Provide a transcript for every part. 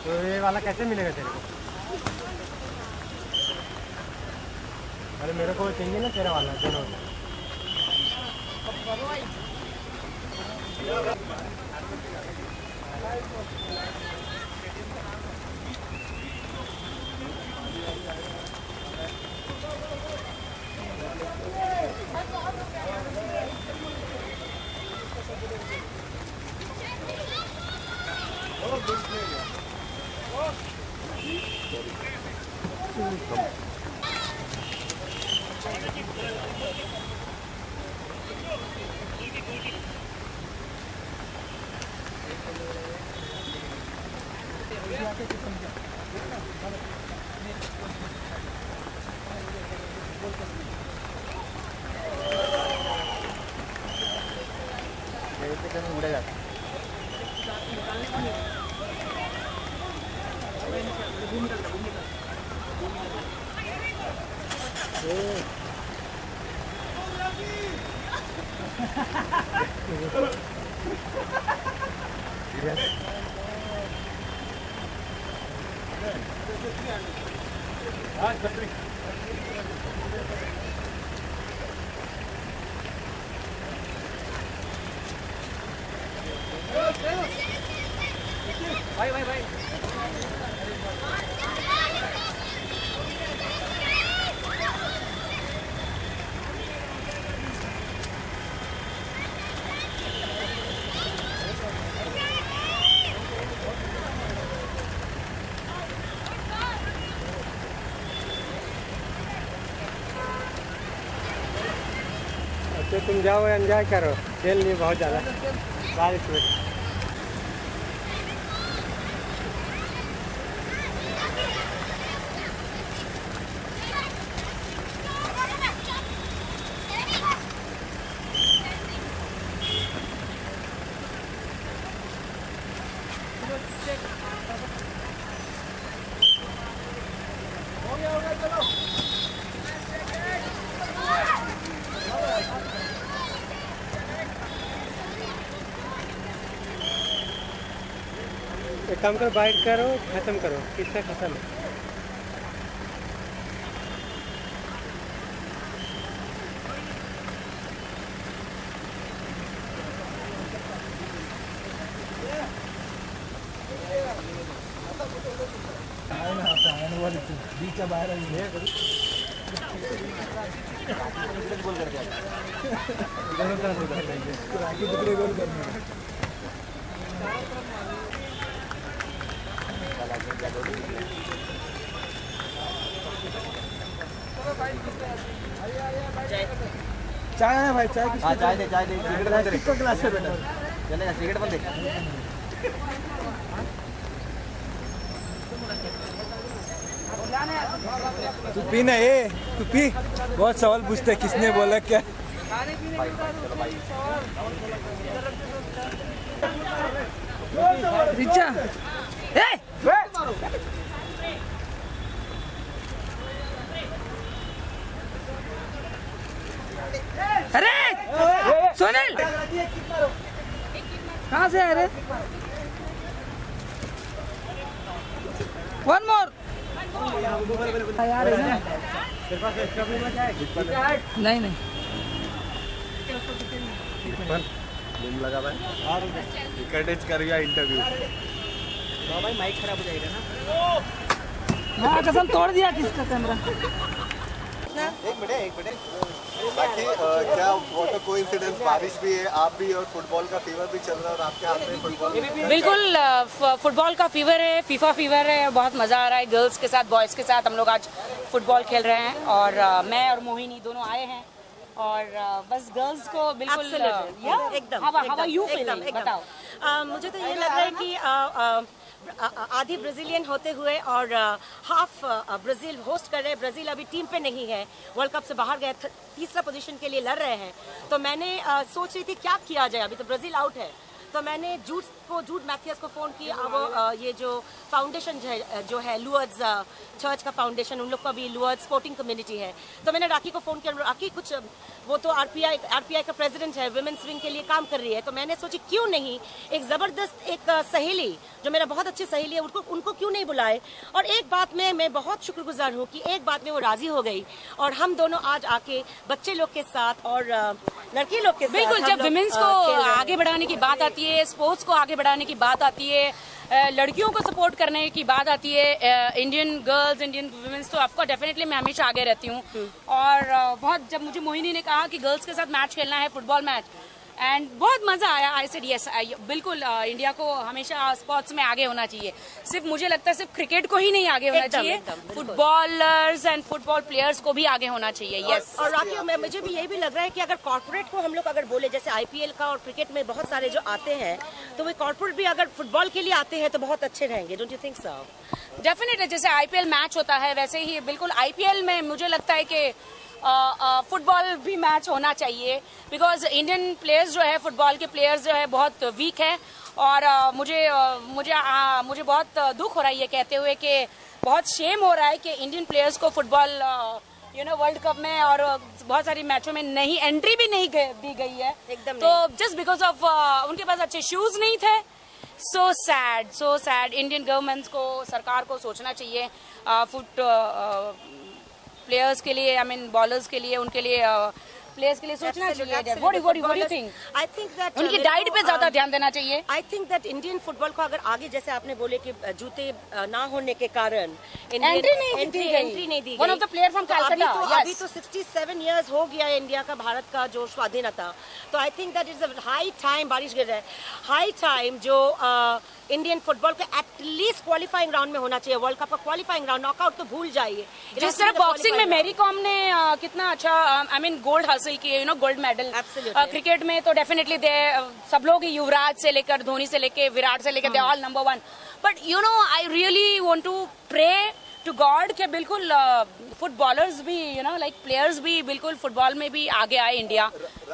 तो ये वाला कैसे मिलेगा तेरे को? अरे मेरे को चाहिए ना तेरा वाला दोनों। उड़ेगा भाई भाई भाई तो तुम जाओ एंजॉय करो, खेल नहीं बहुत ज़्यादा बारिश में। हो गया चलो। एक काम करो, बाइट करो, खत्म करो, किससे खत्म है। चाय है भाई, चाय की चाय दे, चाय दे। सिगरेट का ग्लास है बेटा, चलेगा? सिगरेट बंद दे। तू पी ना, ये तू पी। बहुत सवाल पूछते हैं, किसने बोला क्या। रिचा अरे सोनल कहाँ से अरे वन मोर नहीं नहीं लगा भाई कटेज कर गया इंटरव्यू। भाई माइक खराब हो जाएगा ना। हाँ कसम तोड़ दिया किसका कैमरा। एक मिनट बाकी क्या वाटर कोइंसिडेंस, बारिश भी है, आप भी, और फुटबॉल का फीवर भी चल रहा है और आपके हाथ में फुटबॉल। बिल्कुल फुटबॉल का फीवर है, फीफा फीवर है, बहुत मज़ा आ रहा है। गर्ल्स के साथ बॉयज़ के साथ हम लोग आज फुटबॉल खेल रहे हैं और मैं और मोहिनी दोनों आए हैं और बस गर्ल्स को बिल्कुल एकदम बताओ। मुझे तो ये लग रहा है कि आधी ब्राज़ीलियन होते हुए और हाफ ब्राज़ील होस्ट कर रहे हैं। ब्राज़ील अभी टीम पे नहीं है, वर्ल्ड कप से बाहर गए, तीसरा पोजीशन के लिए लड़ रहे हैं। तो मैंने सोच रही थी क्या किया जाए, अभी तो ब्राज़ील आउट है। तो मैंने जूड मैथियस को फ़ोन किया। अब ये जो फाउंडेशन जो है लुअर्स चर्च का फाउंडेशन, उन लोग का भी लुअर्स स्पोर्टिंग कम्युनिटी है। तो मैंने राखी को फोन किया, राखी कुछ वो तो आरपीआई का प्रेसिडेंट है, वुमेन्स विंग के लिए काम कर रही है। तो मैंने सोची क्यों नहीं एक जबरदस्त एक सहेली जो मेरा बहुत अच्छी सहेली है उनको क्यों नहीं बुलाए। और एक बात में मैं बहुत शुक्रगुजार हूँ कि एक बात में वो राजी हो गई और हम दोनों आज आके बच्चे लोग के साथ और लड़की लोग के साथ बिल्कुल, जब विमेंस को आगे बढ़ाने की बात आती है, स्पोर्ट्स को आगे बढ़ाने की बात आती है, लड़कियों को सपोर्ट करने की बात आती है, इंडियन गर्ल्स, इंडियन वुमेन्स, तो ऑफकोर्स डेफिनेटली मैं हमेशा आगे रहती हूँ। और बहुत जब मुझे मोहिनी ने कहा कि गर्ल्स के साथ मैच खेलना है, फुटबॉल मैच, एंड बहुत मजा आया। आई सेड यस, बिल्कुल इंडिया को हमेशा स्पोर्ट्स में आगे होना चाहिए। सिर्फ मुझे लगता है सिर्फ क्रिकेट को ही नहीं आगे होना चाहिए, फुटबॉलर्स एंड फुटबॉल प्लेयर्स को भी आगे होना चाहिए। यस, और राखी मुझे भी यही भी लग रहा है कि अगर कॉर्पोरेट को हम लोग अगर बोले, जैसे आईपीएल का और क्रिकेट में बहुत सारे जो आते हैं, तो वे कॉर्पोरेट भी अगर फुटबॉल के लिए आते हैं तो बहुत अच्छे रहेंगे। Don't you think so? Definitely, जैसे आईपीएल मैच होता है वैसे ही बिल्कुल आईपीएल में मुझे लगता है कि फुटबॉल भी मैच होना चाहिए, बिकॉज इंडियन प्लेयर्स जो है, फुटबॉल के प्लेयर्स जो है बहुत वीक है। और मुझे बहुत दुख हो रहा है ये कहते हुए कि बहुत शेम हो रहा है कि इंडियन प्लेयर्स को फुटबॉल वर्ल्ड कप में और बहुत सारी मैचों में नहीं एंट्री भी नहीं दी गई है एकदम। तो जस्ट बिकॉज ऑफ उनके पास अच्छे शूज नहीं थे। So sad. इंडियन गवर्नमेंट को, सरकार को सोचना चाहिए प्लेयर्स के लिए, आई मीन बॉलर्स के लिए, उनके लिए, प्लेयर्स के लिए सोचना चाहिए। What do you think? I think that उनकी डाइट पे ज्यादा ध्यान देना चाहिए। I think that Indian football को अगर आगे, जैसे आपने बोले कि जूते ना होने के कारण एंट्री नहीं दी गई। One of the player from Calcutta, अभी तो 67 years हो गया है इंडिया का, भारत का जो स्वाधीनता। तो I think that is a high time, बारिश गिर रहा है, हाई टाइम जो इंडियन फुटबॉल का एटलीस्ट क्वालिफाइंग राउंड में होना चाहिए। वर्ल्ड कप का क्वालिफाइंग राउंड, नॉकआउट तो भूल जाइए। जिस तरह बॉक्सिंग में मैरी कॉम ने कितना अच्छा आई मीन गोल्ड हासिल किए, गोल्ड मेडल। क्रिकेट में तो डेफिनेटली सब लोग, युवराज से लेकर धोनी से लेकर विराट से लेकर, they all number 1। But I really want to pray to God के बिल्कुल फुटबॉलर्स भी लाइक प्लेयर्स भी बिल्कुल फुटबॉल में भी आगे आए, इंडिया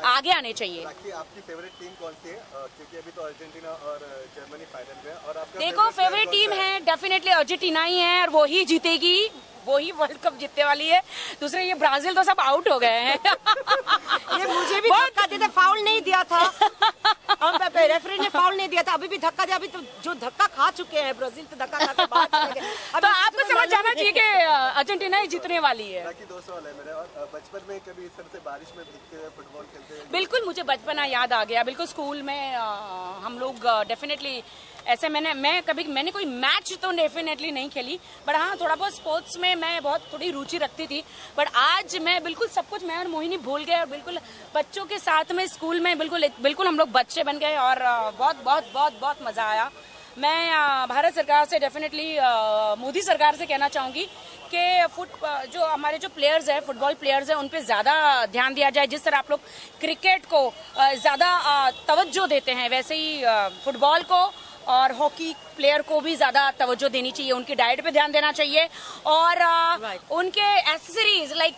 आगे आने चाहिए। आपकी फेवरेट टीम कौन सी है? क्योंकि अभी तो अर्जेंटीना और जर्मनी फाइनल में, और आपका देखो फेवरेट टीम है डेफिनेटली अर्जेंटीना ही है और वो ही जीतेगी, वो ही वर्ल्ड कप जीतने वाली है। दूसरे ये ब्राजील तो सब आउट हो गए हैं। ये मुझे भी धक्का देते, फाउल नहीं दिया था, रेफरी ने फाउल नहीं दिया था, अभी भी धक्का दिया। अभी तो जो धक्का खा चुके हैं ब्राजील, तो धक्का खा के बाहर चले गए। तो आपको समझ जाना चाहिए कि अर्जेंटीना ही जीतने वाली है। बाकी 2 सवाल है मेरे, और बचपन में कभी इस तरह से बारिश में भीगते हुए फुटबॉल खेलते हुए? बिल्कुल, मुझे बचपना याद आ गया। बिल्कुल स्कूल में हम लोग डेफिनेटली ऐसे मैंने कोई मैच तो डेफिनेटली नहीं खेली, बट हाँ थोड़ा बहुत स्पोर्ट्स में मैं बहुत थोड़ी रुचि रखती थी। बट आज मैं बिल्कुल सब कुछ, मैं और मोहिनी भूल गए और बिल्कुल बच्चों के साथ में स्कूल में बिल्कुल हम लोग बच्चे बन गए और बहुत मजा आया। मैं भारत सरकार से डेफिनेटली मोदी सरकार से कहना चाहूंगी कि जो हमारे जो प्लेयर्स हैं, फुटबॉल प्लेयर्स हैं, उन पे ज्यादा ध्यान दिया जाए। जिस तरह आप लोग क्रिकेट को ज्यादा तवज्जो देते हैं, वैसे ही फुटबॉल को और हॉकी प्लेयर को भी ज्यादा तवज्जो देनी चाहिए। उनकी डाइट पे ध्यान देना चाहिए और उनके accessories like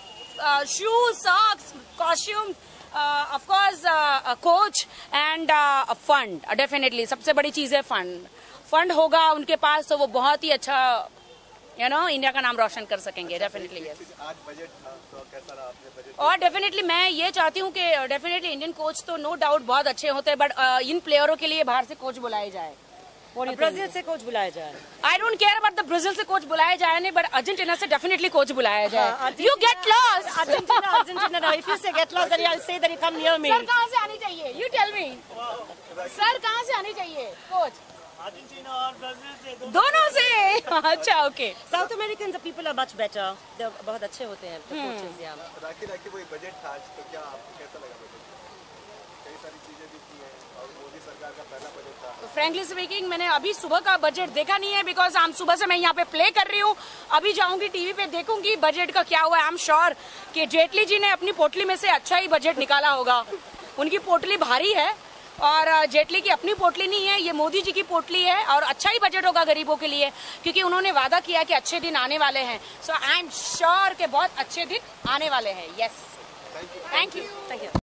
shoes, socks, costume, of course coach end fund. Definitely सबसे बड़ी चीज है फंड होगा उनके पास तो वो बहुत ही अच्छा इंडिया का नाम रोशन कर सकेंगे। Definitely yes. आज बजट था तो कैसा रहा आपने बजट? और डेफिनेटली मैं ये चाहती हूँ कि डेफिनेटली इंडियन कोच तो नो डाउट बहुत अच्छे होते हैं, बट इन प्लेयरों के लिए बाहर से कोच बुलाए जाए, ब्राजील से कोच बुलाया जाए। I don't care about the Brazil से कोच बुलाया जाए नहीं, बट अर्जेंटीना से डेफिनेटली कोच बुलाया जाए। You get lost. Argentina if you say get lost then I will say that you come near me. Sir कहाँ से आनी चाहिए? यू टेल मी सर, कहाँ से आनी चाहिए कोच? अर्जेंटीना और ब्राजील से, दोनों से। अच्छा, okay. South American people are much better, बहुत अच्छे होते हैं कोचेस यहाँ। राखी वही बजट था आज, तो क्या आपको कैसा लगा बजट? कई सारी चीजें भी की हैं और मोदी सरकार का पहला बजट था। फ्रैंकली स्पीकिंग मैंने अभी सुबह का बजट देखा नहीं है, बिकॉज हम सुबह से मैं यहाँ पे प्ले कर रही हूँ। अभी जाऊंगी टीवी पे देखूंगी बजट का क्या हुआ है। आई एम श्योर कि जेटली जी ने अपनी पोटली में से अच्छा ही बजट निकाला होगा। उनकी पोटली भारी है और जेटली की अपनी पोटली नहीं है, ये मोदी जी की पोटली है और अच्छा ही बजट होगा गरीबों के लिए, क्योंकि उन्होंने वादा किया कि अच्छे दिन आने वाले हैं। सो आई एम श्योर कि बहुत अच्छे दिन आने वाले हैं। Yes, thank you.